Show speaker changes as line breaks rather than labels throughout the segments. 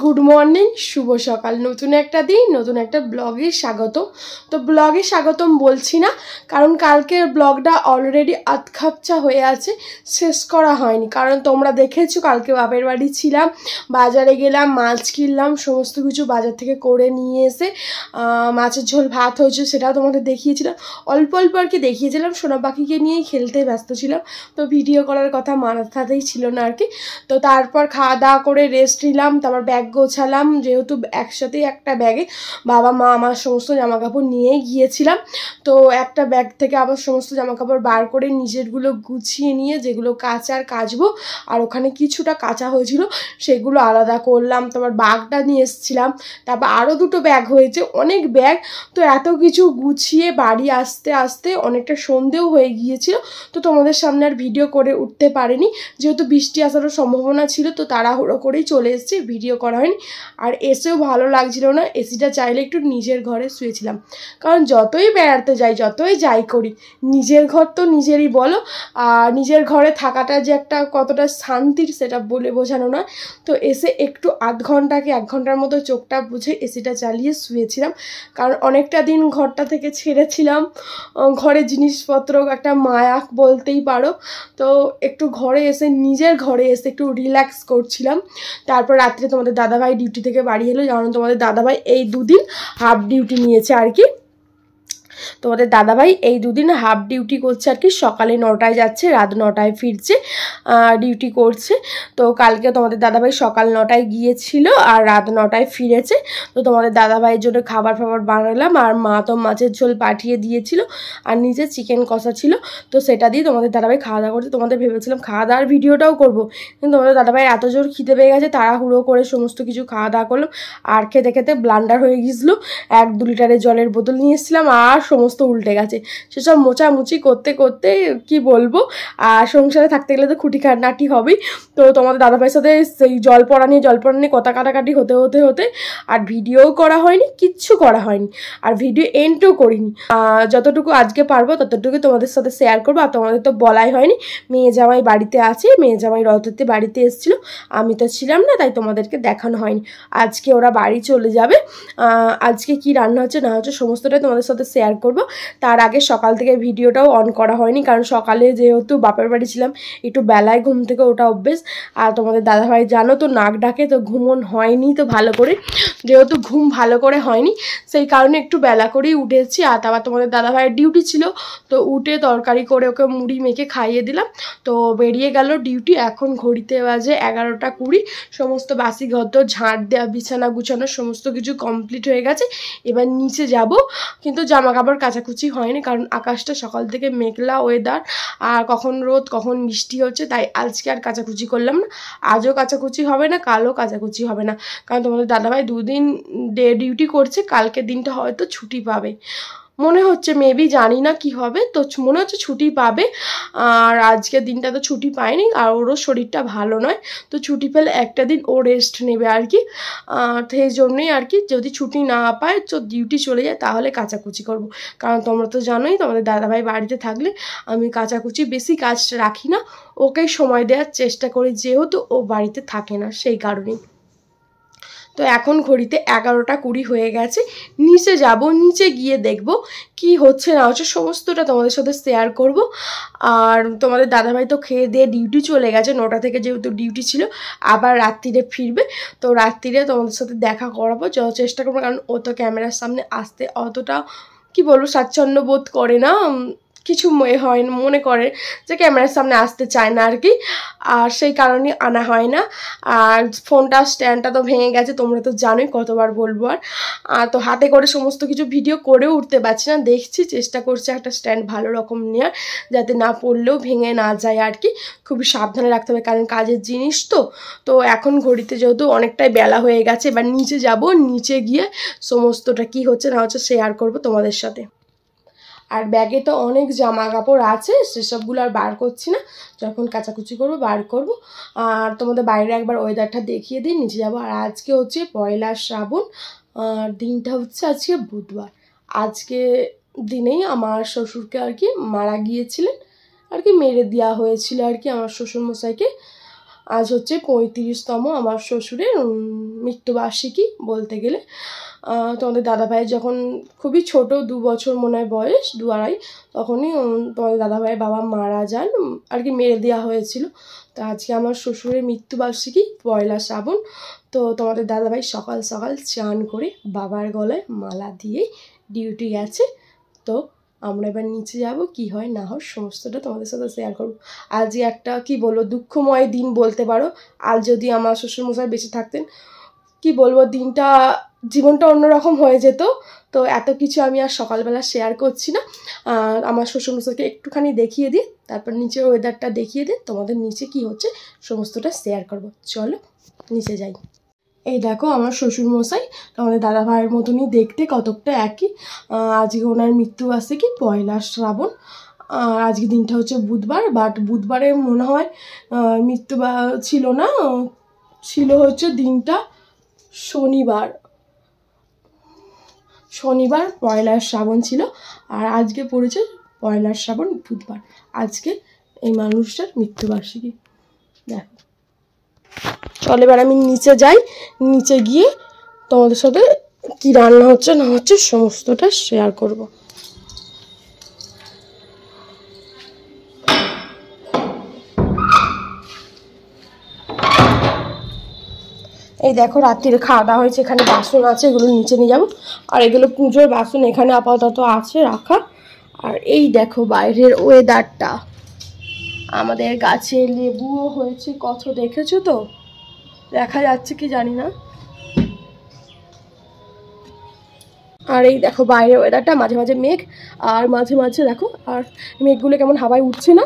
Good morning, শুভ সকাল। নতুন একটা দিন, নতুন একটা ব্লগে স্বাগত। তো ব্লগে স্বাগতম বলছি না, কারণ কালকের ব্লগটা অলরেডি আধখাপচা হয়ে আছে, শেষ করা হয়নি। কারণ তোমরা দেখেছো কালকে বাপের বাড়ি ছিলাম, বাজারে গেলাম, মাছ কিনলাম, সমস্ত কিছু বাজার থেকে করে নিয়ে এসে মাছের ঝোল ভাত হয়েছে, সেটাও তোমাদের দেখিয়েছিলাম। অল্প অল্প আর কি দেখিয়েছিলাম, সোনা পাখিকে নিয়েই খেলতে ব্যস্ত ছিলাম, তো ভিডিও করার কথা মাথাতেই ছিল না আর কি। তো তারপর খাওয়া দাওয়া করে রেস্ট নিলাম, তারপর ব্যাগ গোছালাম, যেহেতু একসাথেই একটা ব্যাগে বাবা মা আমার সমস্ত জামাকাপড় নিয়েই গিয়েছিলাম। তো একটা ব্যাগ থেকে আবার সমস্ত জামাকাপড় বার করে নিজেরগুলো গুছিয়ে নিয়ে যেগুলো কাচার কাচবো, আর ওখানে কিছুটা কাঁচা হয়েছিল সেগুলো আলাদা করলাম। তারপর ব্যাগটা নিয়ে এসেছিলাম, তারপর আরও দুটো ব্যাগ হয়েছে, অনেক ব্যাগ। তো এত কিছু গুছিয়ে বাড়ি আসতে আসতে অনেকটা সন্ধেও হয়ে গিয়েছিল। তো তোমাদের সামনে আর ভিডিও করে উঠতে পারিনি, যেহেতু বৃষ্টি আসারও সম্ভাবনা ছিল, তো তাড়াহুড়ো করেই চলে এসেছি, ভিডিও করা হয়নি। আর এসেও ভালো লাগছিল না, এসিটা চাইলে একটু নিজের ঘরে শুয়েছিলাম। কারণ যতই বেড়াতে যাই, যতই যাই করি, নিজের ঘর তো নিজেরই বলো। আর নিজের ঘরে থাকাটা যে একটা কতটা শান্তির, সেটা বলে বোঝানো নয়। তো এসে একটু আধ ঘন্টা কি 1 ঘন্টার মতো চোখটা বুঝে এসিটা চালিয়ে শুয়েছিলাম। কারণ অনেকটা দিন ঘরটা থেকে ছেড়েছিলাম, ঘরের জিনিসপত্র একটা মায়া বলতেই পারো। তো একটু ঘরে এসে, নিজের ঘরে এসে একটু রিল্যাক্স করছিলাম। তারপর রাত্রে তোমাদের দাদাভাই ডিউটি থেকে বাড়ি এলো, কারণ তোমাদের দাদাভাই এই 2 দিন হাফ ডিউটি নিয়েছে আর কি। তোমাদের দাদাভাই এই 2 দিন হাফ ডিউটি করছে আর কি, সকালে 9টায় যাচ্ছে, রাত 9টায় ফিরছে, ডিউটি করছে। তো কালকে তোমাদের দাদাভাই সকাল 9টায় গিয়েছিল আর রাত 9টায় ফিরেছে। তো তোমাদের দাদাভাইয়ের জন্য খাবার ফাবার বানালাম, আর মা তো মাছের ঝোল পাঠিয়ে দিয়েছিল, আর নিজে চিকেন কষা ছিল, তো সেটা দিয়ে তোমাদের দাদাভাই খাওয়া দাওয়া করছে। তোমাদের ভেবেছিলাম খাওয়া দাওয়ার ভিডিওটাও করবো, কিন্তু তোমাদের দাদাভাই এত জোর খিদে পেয়ে গেছে, তাড়াহুড়ো করে সমস্ত কিছু খাওয়া দাওয়া করলাম। আর খেতে খেতে ব্লান্ডার হয়ে গিয়েছিলো, 1-2 লিটারের জলের বোতল নিয়ে এসেছিলাম, আর সমস্ত উল্টে গেছে। সেসব মোচামুচি করতে করতে কি বলবো, আর সংসারে থাকতে গেলে তো খুঁটি খাটনাটি হবেই। তো তোমাদের দাদাভাইয়ের সাথে সেই জল পড়া নিয়ে কথা কাটাকাটি হতে হতে হতে আর ভিডিওও করা হয়নি, কিচ্ছু করা হয়নি, আর ভিডিও এন্ডও করিনি। যতটুকু আজকে পারবো ততটুকু তোমাদের সাথে শেয়ার করবো। আর তোমাদের তো বলাই হয়নি, মেয়ে জামাই বাড়িতে আছে, মেয়ে জামাই রথতে বাড়িতে এসেছিলো, আমি তো ছিলাম না, তাই তোমাদেরকে দেখানো হয়নি। আজকে ওরা বাড়ি চলে যাবে, আজকে কি রান্না হচ্ছে না হচ্ছে সমস্তটাই তোমাদের সাথে শেয়ার করবো। তার আগে সকাল থেকে ভিডিওটাও অন করা হয়নি, কারণ সকালে যেহেতু বাপের বাড়ি ছিলাম, একটু বেলায় ঘুম থেকে ওটা অভ্যেস। আর তোমাদের দাদাভাই জানো তো নাক ডাকে, তো ঘুমন হয়নি তো ভালো করে, যেহেতু ঘুম ভালো করে হয়নি সেই কারণে একটু বেলা করেই উঠেছি। আর তারপর তোমাদের দাদাভাইয়ের ডিউটি ছিল, তো উঠে তরকারি করে ওকে মুড়ি মেখে খাইয়ে দিলাম, তো বেরিয়ে গেল ডিউটি। এখন ঘড়িতে বাজে 11টা 20, সমস্ত বাসি ঘর ঝাঁট দেওয়া, বিছানা গুছানো সমস্ত কিছু কমপ্লিট হয়ে গেছে। এবার নিচে যাব, কিন্তু জামা কাপড় কাচাকুচি হয়নি, কারণ আকাশটা সকাল থেকে মেঘলা ওয়েদার, আর কখন রোদ কখন বৃষ্টি হচ্ছে, তাই আজকে আর কাচাকুচি করলাম না। আজও কাচাকুচি হবে না, কালও কাচাকুচি হবে না, কারণ তোমাদের দাদাভাই 2 দিন ডিউটি করছে, কালকের দিনটা হয়তো ছুটি পাবে মনে হচ্ছে, মেবি জানি না কি হবে, তো মনে হচ্ছে ছুটি পাবে। আর আজকের দিনটা তো ছুটি পায়নি, আর ওরও শরীরটা ভালো নয়, তো ছুটি পেলে একটা দিন ও রেস্ট নেবে আর কি। সেই জন্যই আর কি, যদি ছুটি না পায় তো ডিউটি চলে যায়, তাহলে কাচাকুচি করব। কারণ তোমরা তো জানোই, তোমাদের দাদাভাই বাড়িতে থাকলে আমি কাচাকুচি বেশি কাজ রাখি না, ওকেই সময় দেওয়ার চেষ্টা করি, যেহেতু ও বাড়িতে থাকে না সেই কারণেই। তো এখন ঘড়িতে 11টা 20 হয়ে গেছে, নিচে যাব, নিচে গিয়ে দেখব কি হচ্ছে না হচ্ছে, সমস্তটা তোমাদের সাথে শেয়ার করব। আর তোমাদের দাদাভাই তো খেয়ে দিয়ে ডিউটি চলে গেছে, 9টা থেকে যেহেতু ডিউটি ছিল, আবার রাত্রিরে ফিরবে, তো রাত্রিরে তোমাদের সাথে দেখা করাবো, চেষ্টা করবো, কারণ ও তো ক্যামেরার সামনে আসতে অতটা কি বলবো স্বাচ্ছন্দ্য বোধ করে না, কিছু হয় না, মনে করে যে ক্যামেরার সামনে আসতে চায় না আর কি, আর সেই কারণে আনা হয় না। আর ফোনটা স্ট্যান্ডটা তো ভেঙে গেছে, তোমরা তো জানোই, কতবার বলবো। আর তো হাতে করে সমস্ত কিছু ভিডিও করেও উঠতে পারছি না, দেখছি, চেষ্টা করছি একটা স্ট্যান্ড ভালো রকম নেওয়ার, যাতে না পড়লেও ভেঙে না যায় আর কি। খুবই সাবধানে রাখতে হবে, কারণ কাজের জিনিস তো। তো এখন ঘড়িতে যেহেতু অনেকটাই বেলা হয়ে গেছে, এবার নিচে যাব, নিচে গিয়ে সমস্তটা কি হচ্ছে না হচ্ছে শেয়ার করবো তোমাদের সাথে। আর ব্যাগে তো অনেক জামা কাপড় আছে, সেসবগুলো আর বার করছি না, যখন কাচাকুচি করবো বার করব। আর তোমাদের বাইরে একবার ওয়েদারটা দেখিয়ে দিই, নিচে যাব। আর আজকে হচ্ছে 1 শ্রাবণ, আর দিনটা হচ্ছে আজকে বুধবার। আজকে দিনেই আমার শ্বশুরকে আর কি মারা গিয়েছিলেন আর কি, মেরে দেওয়া হয়েছিল আর কি আমার শ্বশুরমশাইকে। আজ হচ্ছে 35তম আমার শ্বশুরের মৃত্যুবার্ষিকী বলতে গেলে। তোমাদের দাদাভাইয়ের যখন খুবই ছোট 2 বছর মনে হয় বয়স, 2-2.5, তখনই তোমাদের দাদাভাইয়ের বাবা মারা যান আর কি, মেরে দেওয়া হয়েছিল। তো আজকে আমার শ্বশুরের মৃত্যুবার্ষিকী, 1 শ্রাবণ। তো তোমাদের দাদাভাই সকাল সকাল চান করে বাবার গলায় মালা দিয়ে ডিউটি গেছে। তো আমরা এবার নিচে যাব, কি হয় না হয় সমস্তটা তোমাদের সাথে শেয়ার করবো। আজকে একটা কি বলবো দুঃখময় দিন বলতে পারো। আজ যদি আমার শ্বশুরমশাই বেঁচে থাকতেন, কি বলবো, দিনটা জীবনটা অন্যরকম হয়ে যেত। তো এত কিছু আমি আর সকালবেলা শেয়ার করছি না। আমার শ্বশুরমশাইকে একটুখানি দেখিয়ে দিই, তারপর নিচের ওয়েদারটা দেখিয়ে দিই, তোমাদের নিচে কি হচ্ছে সমস্তটা শেয়ার করব। চলো নিচে যাই। এই দেখো আমার শ্বশুরমশাই আমাদের দাদা ভাইয়ের মতনই দেখতে, কতকটা একই। আজকে ওনার মৃত্যুবার্ষিকী 1 শ্রাবণ। আজকে দিনটা হচ্ছে বুধবার, বাট বুধবারে মনে হয় মৃত্যু ছিল না, ছিল হচ্ছে দিনটা শনিবার। 1 শ্রাবণ ছিল, আর আজকে পড়েছে 1 শ্রাবণ বুধবার। আজকে এই মানুষটার মৃত্যুবার্ষিকী। দেখো চল এবার আমি নিচে যাই, নিচে গিয়ে তোমাদের সাথে কি রান্না হচ্ছে না হচ্ছে সমস্তটা শেয়ার করব। এই দেখো রাত্রিরে খাওয়া দাওয়া হয়েছে, এখানে বাসন আছে, এগুলো নিচে নিয়ে যাবো। আর এগুলো পুজোর বাসন এখানে আপাতত আছে রাখা। আর এই দেখো বাইরের ওয়েদারটা, আমাদের গাছে লেবুও হয়েছে কত, দেখেছো তো? দেখা যাচ্ছে কি জানি না। আর এই দেখো বাইরের ওয়েদারটা, মাঝে মাঝে মেঘ আর মাঝে মাঝে দেখো, আর মেঘগুলো কেমন হাওয়ায় উঠছে না,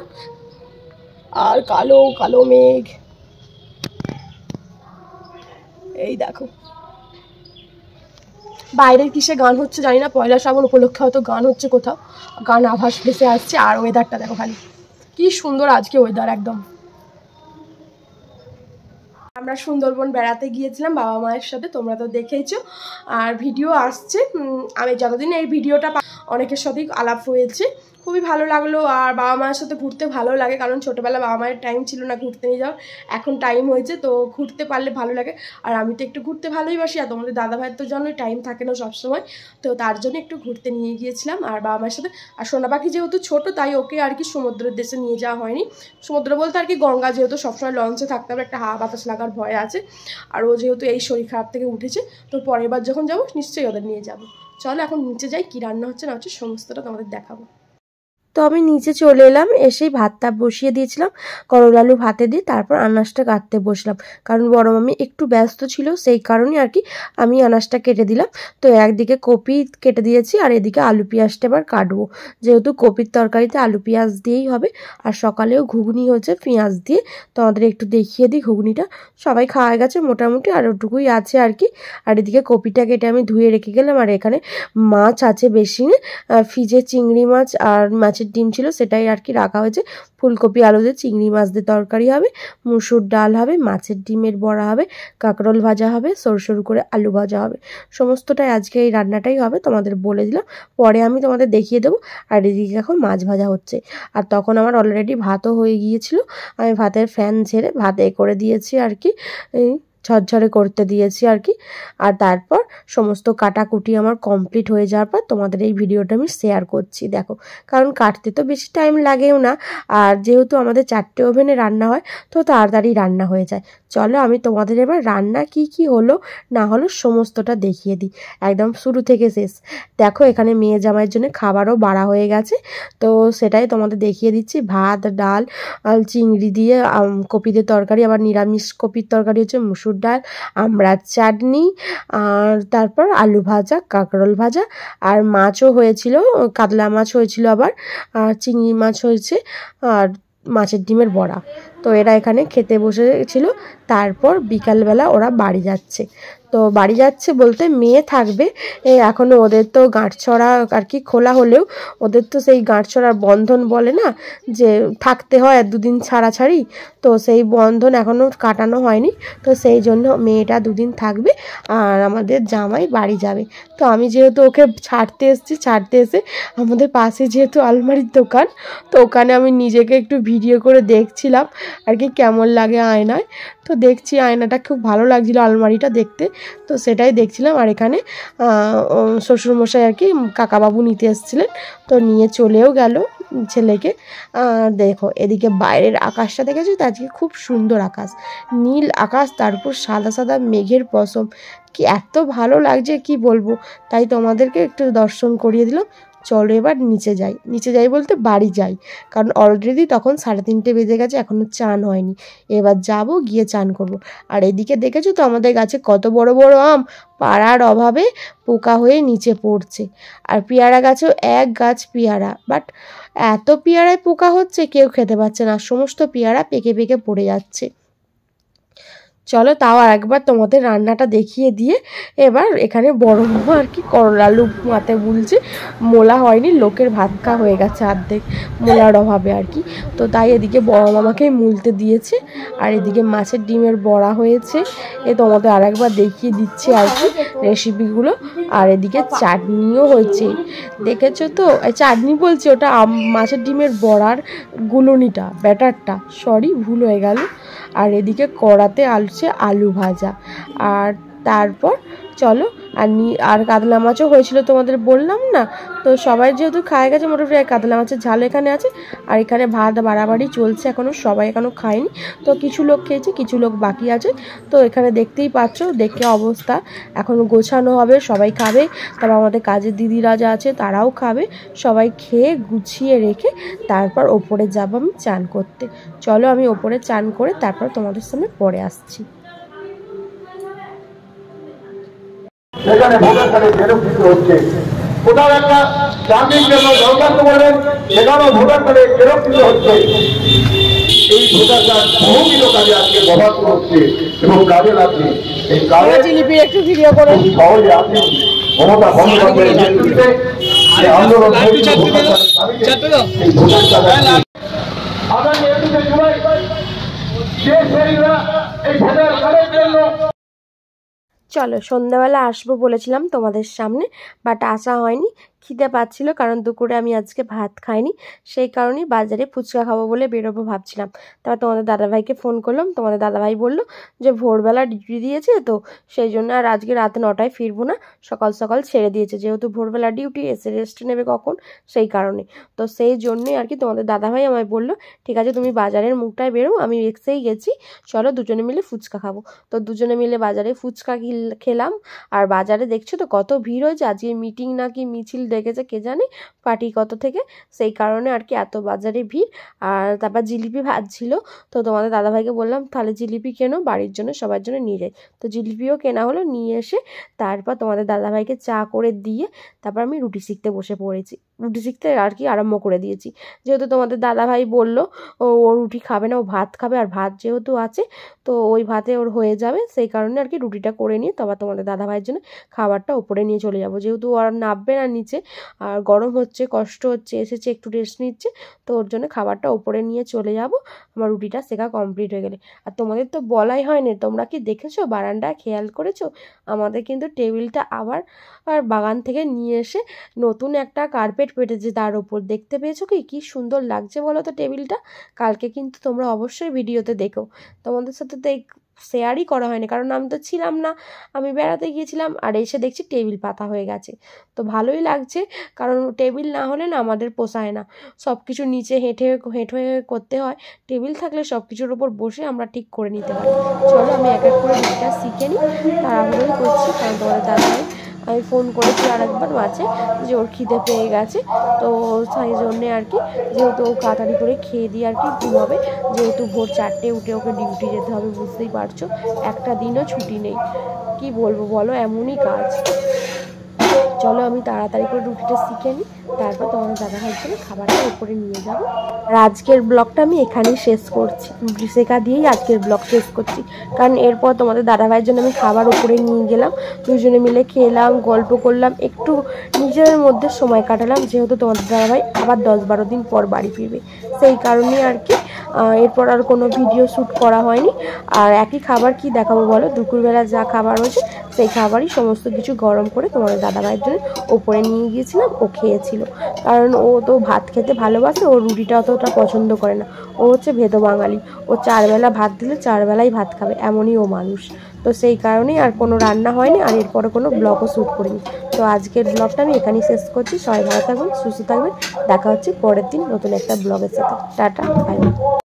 আর কালো কালো মেঘ। এই দেখো বাইরের কিসে গান হচ্ছে জানি না, 1 শ্রাবণ উপলক্ষে হয়তো গান হচ্ছে কোথাও, গান আভাস ভেসে আসছে। আর ওয়েদারটা দেখো খালি কি সুন্দর আজকে ওয়েদার একদম। আমরা সুন্দরবন বেড়াতে গিয়েছিলাম বাবা মায়ের সাথে, তোমরা তো দেখেইছো, আর ভিডিও আসছে। আমি যতদিন এই ভিডিওটা অনেকের সাথেই আলাপ হয়েছে, খুবই ভালো লাগলো। আর বাবা মায়ের সাথে ঘুরতে ভালো লাগে, কারণ ছোটোবেলা বাবা মায়ের টাইম ছিল না ঘুরতে নিয়ে যাওয়ার, এখন টাইম হয়েছে, তো ঘুরতে পারলে ভালো লাগে। আর আমি তো একটু ঘুরতে ভালোইবাসি, আর তোমাদের দাদা ভাইয়ের তো জানোই টাইম থাকে না সবসময়, তো তার জন্য একটু ঘুরতে নিয়ে গিয়েছিলাম আর বাবা মায়ের সাথে। আর সোনা পাখি যেহেতু ছোটো, তাই ওকে আর কি সমুদ্রের দেশে নিয়ে যাওয়া হয়নি। সমুদ্র বলতে আর কি গঙ্গা, যেহেতু সবসময় লঞ্চে থাকতে হবে, একটা হাওয়া বাতাস লাগার ভয় আছে। আর ও যেহেতু এই শরীর খারাপ থেকে উঠেছে, তো পরের বার যখন যাবো নিশ্চয়ই ওদের নিয়ে যাবো। চলো এখন নিচে যাই, কী রান্না হচ্ছে না হচ্ছে সমস্তটা তোমাদের দেখাবো। তো আমি নিচে চলে এলাম, এসেই ভাতটা বসিয়ে দিয়েছিলাম, করলা আলু ভাতে দিয়ে তারপর আনাজটা কাটতে বসলাম, কারণ বড় মামি একটু ব্যস্ত ছিল, সেই কারণে আর কি আমি আনাজটা কেটে দিলাম। তো একদিকে কপি কেটে দিয়েছি, আর এদিকে আলু পেঁয়াজটা এবার কাটবো, যেহেতু কপির তরকারিতে আলু পেঁয়াজ দিয়েই হবে। আর সকালেও ঘুগনি হয়েছে পেঁয়াজ দিয়ে, তোমাদের একটু দেখিয়ে দিই ঘুগনিটা। সবাই খাওয়া গেছে মোটামুটি, আর ওটুকুই আছে আর কি। আর এদিকে কপিটা কেটে আমি ধুয়ে রেখে গেলাম। আর এখানে মাছ আছে বেশি, ফ্রিজে চিংড়ি মাছ আর মাছের ডিম ছিল, সেটাই আর কি রাখা হয়েছে। ফুলকপি আলু দিয়ে চিংড়ি মাছ দিয়ে তরকারি হবে, মুসুর ডাল হবে, মাছের ডিমের বড়া হবে, কাঁকরোল ভাজা হবে, সরু সরু করে আলু ভাজা হবে। সমস্তটাই আজকে এই রান্নাটাই হবে, তোমাদের বলে দিলাম, পরে আমি তোমাদের দেখিয়ে দেবো। আর এদিকে এখন মাছ ভাজা হচ্ছে। আর তখন আমার অলরেডি ভাতও হয়ে গিয়েছিল, আমি ভাতের ফ্যান ছেড়ে ভাতে করে দিয়েছি আর কি, ঝরঝরে করতে দিয়েছি আর কি। আর তারপর সমস্ত কাটাকুটি আমার কমপ্লিট হয়ে যাওয়ার পর তোমাদের এই ভিডিওটা আমি শেয়ার করছি। দেখো, কারণ কাটতে তো বেশি টাইম লাগেও না, আর যেহেতু আমাদের 4টে ওভেনে রান্না হয়, তো তাড়াতাড়ি রান্না হয়ে যায়। চলো আমি তোমাদের এবার রান্না কি কি হলো না হলো সমস্তটা দেখিয়ে দিই, একদম শুরু থেকে শেষ। দেখো এখানে মেয়ে জামাইয়ের জন্য খাবারও বাড়া হয়ে গেছে, তো সেটাই তোমাদের দেখিয়ে দিচ্ছি। ভাত, ডাল, চিংড়ি দিয়ে কপি দিয়ে তরকারি, আবার নিরামিষ কপির তরকারি হচ্ছে মুসুর ডাল, আমড়ার চাটনি, আর তারপর আলু ভাজা, কাঁকরোল ভাজা, আর মাছও হয়েছিল, কাতলা মাছ হয়েছিল, আবার আর চিংড়ি মাছ হয়েছে, আর মাছের ডিমের বড়া। তো এরা এখানে খেতে বসেছিল। তারপর বিকালবেলা ওরা বাড়ি যাচ্ছে। তো বাড়ি যাচ্ছে বলতে মেয়ে থাকবে এখনও, ওদের তো গাঁটছড়া আর কি খোলা হলেও ওদের তো সেই গাঁটছড়ার বন্ধন বলে না, যে থাকতে হয় 2 দিন ছাড়াছাড়ি, তো সেই বন্ধন এখনও কাটানো হয়নি। তো সেই জন্য মেয়েটা 2 দিন থাকবে, আর আমাদের জামাই বাড়ি যাবে। তো আমি যেহেতু ওকে ছাড়তে এসে আমাদের পাশে যেহেতু আলমারির দোকান, তো ওখানে আমি নিজেকে একটু ভিডিও করে দেখছিলাম। আর কি কেমন লাগে আয়নায়। তো দেখছি আয়নাটা খুব ভালো লাগছিলো, আলমারিটা দেখতে, তো সেটাই দেখছিলাম। আর এখানে শ্বশুরমশাই আর কি কাকাবাবু নিতে এসেছিলেন, তো নিয়ে চলেও গেল ছেলেকে। দেখো এদিকে বাইরের আকাশটা দেখেছো তো, আজকে খুব সুন্দর আকাশ, নীল আকাশ, তারপর সাদা সাদা মেঘের পশম, কি এত ভালো লাগছে কি বলবো। তাই তোমাদেরকে একটু দর্শন করিয়ে দিলাম। চলো এবার নিচে যাই বলতে বাড়ি যাই, কারণ অলরেডি তখন 3:30 বেজে গেছে, এখনো চান হয়নি। এবার যাব, গিয়ে চান করব। আর এদিকে দেখেছো তো আমাদের গাছে কত বড় বড় আম, পাড়ার অভাবে পোকা হয়ে নিচে পড়ছে। আর পেয়ারা গাছেও এক গাছ পেয়ারা, বাট এত পেয়ারায় পোকা হচ্ছে কেউ খেতে পাচ্ছে না, সমস্ত পেয়ারা পেকে পেকে পড়ে যাচ্ছে। চলো তাও আর একবার তোমাদের রান্নাটা দেখিয়ে দিয়ে এবার এখানে বড় মামা আর কি করলা আলু মাতে বলছে, মোলা হয়নি, লোকের ভাত খাওয়া হয়ে গেছে অর্ধেক মোলার অভাবে আর কি। তো তাই এদিকে বড় মামাকেই মুলতে দিয়েছে। আর এদিকে মাছের ডিমের বড়া হয়েছে, এ তোমাদের আর একবার দেখিয়ে দিচ্ছে আর কি রেসিপিগুলো। আর এদিকে চাটনিও হয়েছে, দেখেছো তো, চাটনি বলছি ওটা মাছের ডিমের বড়ার গুলনিটা, ব্যাটারটা, সরি ভুল হয়ে গেল। আর এদিকে কড়াতে আলু ভাজা। আর তারপর চলো আর কাতলা মাছও হয়েছিল, তোমাদের বললাম না। তো সবাই যেহেতু খায় গেছে মোটামুটি, কাতলা মাছের ঝাল এখানে আছে। আর এখানে ভাত বাড়াবাড়ি চলছে এখনও, সবাই এখনও খায়নি। তো কিছু লোক খেয়েছে, কিছু লোক বাকি আছে। তো এখানে দেখতেই পাচ্ছ, দেখে অবস্থা, এখনও গোছানো হবে, সবাই খাবে। তারপর আমাদের কাজের দিদিরা যা আছে তারাও খাবে। সবাই খেয়ে গুছিয়ে রেখে তারপর ওপরে যাব আমি চান করতে। চলো আমি ওপরে চান করে তারপর তোমাদের সামনে পরে আসছি।
সেখানে ভোটার কার্ডে কেরোসিন হচ্ছে, কোথাও একটা চাকরির জন্য দরখাস্ত করবেন, সেখানেও ভোটার কার্ডে কেরোসিন হচ্ছে। এই ভোটার কার্ড বহুবিধ কাজে আজকে ব্যবহার হচ্ছে এবং কাজে লাগছে। এই কাজে
একটু ভিডিও করে
সহজে আপনি মমতা বন্দ্যোপাধ্যায়ের নেতৃত্বে যে আন্দোলন আগামী 21শে জুলাই যে শহীদরা এই ভোটার কার্ডের জন্য।
চলো সন্ধ্যাবেলা আসবো বলেছিলাম তোমাদের সামনে, বাট আসা হয়নি, খিদে পাচ্ছিল, কারণ দুপুরে আমি আজকে ভাত খাইনি। সেই কারণেই বাজারে ফুচকা খাবো বলে বেরোবো ভাবছিলাম। তারপর তোমাদের দাদাভাইকে ফোন করলাম, তোমাদের দাদাভাই বললো যে ভোরবেলা ডিউটি দিয়েছে, তো সেই জন্য আর আজকে রাত 9টায় ফিরবো না, সকাল সকাল ছেড়ে দিয়েছে, যেহেতু ভোরবেলা ডিউটি, এসে রেস্ট নেবে কখন, সেই কারণে। তো সেই জন্যই আর কি তোমাদের দাদাভাই আমায় বললো ঠিক আছে তুমি বাজারের মুখটায় বেরো, আমি এক্সেই গেছি, চলো দুজনে মিলে ফুচকা খাবো। তো দুজনে মিলে বাজারে ফুচকা খেলাম। আর বাজারে দেখছো তো কত ভিড় হয়েছে, আজকে মিটিং নাকি মিছিল ডেকেছে কে জানে পার্টি কত থেকে, সেই কারণে আর কি এত বাজারে ভিড়। আর তারপর জিলিপি ভাজছিল, তো তোমাদের দাদাভাইকে বললাম তাহলে জিলিপি কেনো, বাড়ির জন্য সবার জন্য নিয়ে যাই। তো জিলিপিও কেনা হলো, নিয়ে এসে তারপর তোমাদের দাদাভাইকে চা করে দিয়ে তারপর আমি রুটি শিখতে বসে পড়েছি, রুটি শিখতে আর কি আরম্ভ করে দিয়েছি। যেহেতু তোমাদের দাদাভাই বললো ও রুটি খাবে না, ও ভাত খাবে, আর ভাত যেহেতু আছে তো ওই ভাতে ওর হয়ে যাবে, সেই কারণে আর কি রুটিটা করে নিয়ে তারপর তোমাদের দাদাভাইয়ের জন্য খাবারটা উপরে নিয়ে চলে যাবো। যেহেতু আর নামবে না নিচে, আর গরম হচ্ছে, কষ্ট হচ্ছে, এসেছে একটু রেস্ট নিচ্ছে, তো ওর জন্য খাবারটা উপরে নিয়ে চলে যাব আমার রুটিটা শেখা কমপ্লিট হয়ে গেলে। আর তোমাদের তো বলাই হয়নি, তোমরা কি দেখেছো বারান্দায় খেয়াল করেছো, আমাদের কিন্তু টেবিলটা আবার বাগান থেকে নিয়ে এসে নতুন একটা কার্পেট পেতেছে তার উপর, দেখতে পেয়েছো কি সুন্দর লাগছে বলো তো টেবিলটা। কালকে কিন্তু তোমরা অবশ্যই ভিডিওতে দেখো, তোমাদের সাথে শেয়ারই করা হয়নি, কারণ আমি তো ছিলাম না, আমি বেড়াতে গিয়েছিলাম। আর এসে দেখছি টেবিল পাতা হয়ে গেছে, তো ভালোই লাগছে, কারণ টেবিল না হলে না আমাদের পোষায় না, সব কিছু নিচে হেঁটে করতে হয়, টেবিল থাকলে সব কিছুর উপর বসে আমরা ঠিক করে নিতে পারি। চলো আমি এক এক করে রুটিটা শিখে নিই, তাড়াহুড়োই করছি, কারণ তোমাদের দাদাভাই আমি ফোন করেছি আর একবার মাঝে যে ওর খিদে পেয়ে গেছে, তো সেই জন্যে আর কি, যেহেতু ও তাড়াতাড়ি করে খেয়ে দিয়ে আর কি ঘুমাবে, যেহেতু ভোর 4টে উঠে ওকে ডিউটি যেতে হবে, বুঝতেই পারছো, একটা দিনও ছুটি নেই, কি বলবো বলো, এমনই কাজ। চলো আমি তাড়াতাড়ি করে রুটিটা শিখে নিই, তারপর তোমাদের দাদাভাইয়ের জন্য খাবারটা উপরে নিয়ে যাবো। আর আজকের ব্লগটা আমি এখানেই শেষ করছি, রুটি শেখা দিয়েই আজকের ব্লগ শেষ করছি, কারণ এরপর তোমাদের দাদাভাইয়ের জন্য আমি খাবার উপরে নিয়ে গেলাম, দুজনে মিলে খেলাম, গল্প করলাম, একটু নিজেদের মধ্যে সময় কাটালাম, যেহেতু তোমাদের দাদাভাই আবার 10-12 দিন পর বাড়ি ফিরবে, সেই কারণে আর কি এরপর আর কোনো ভিডিও শ্যুট করা হয়নি। আর একই খাবার কি দেখাবো বলো, দুপুরবেলা যা খাবার হয়েছে সেই খাবারই সমস্ত কিছু গরম করে তোমাদের দাদাভাইয়ের জন্য ওপরে নিয়ে গিয়েছিলাম, ও খেয়েছিল। ছিল, কারণ ও তো ভাত খেতে ভালোবাসে, ও রুটিটা অতটা পছন্দ করে না। ও হচ্ছে ভেদো বাঙালি, ও 4 বেলা ভাত দিলে 4 বেলাই ভাত খাবে, এমনই ও মানুষ। তো সেই কারণেই আর কোনো রান্না হয়নি, আর এরপরে কোনো ব্লগও শ্যুট করিনি। তো আজকের ব্লগটা আমি এখানেই শেষ করছি। সবাই ভালো থাকবেন, সুস্থ থাকবেন, দেখা হচ্ছে পরের দিন নতুন একটা ব্লগের সাথে। Tata, bye bye.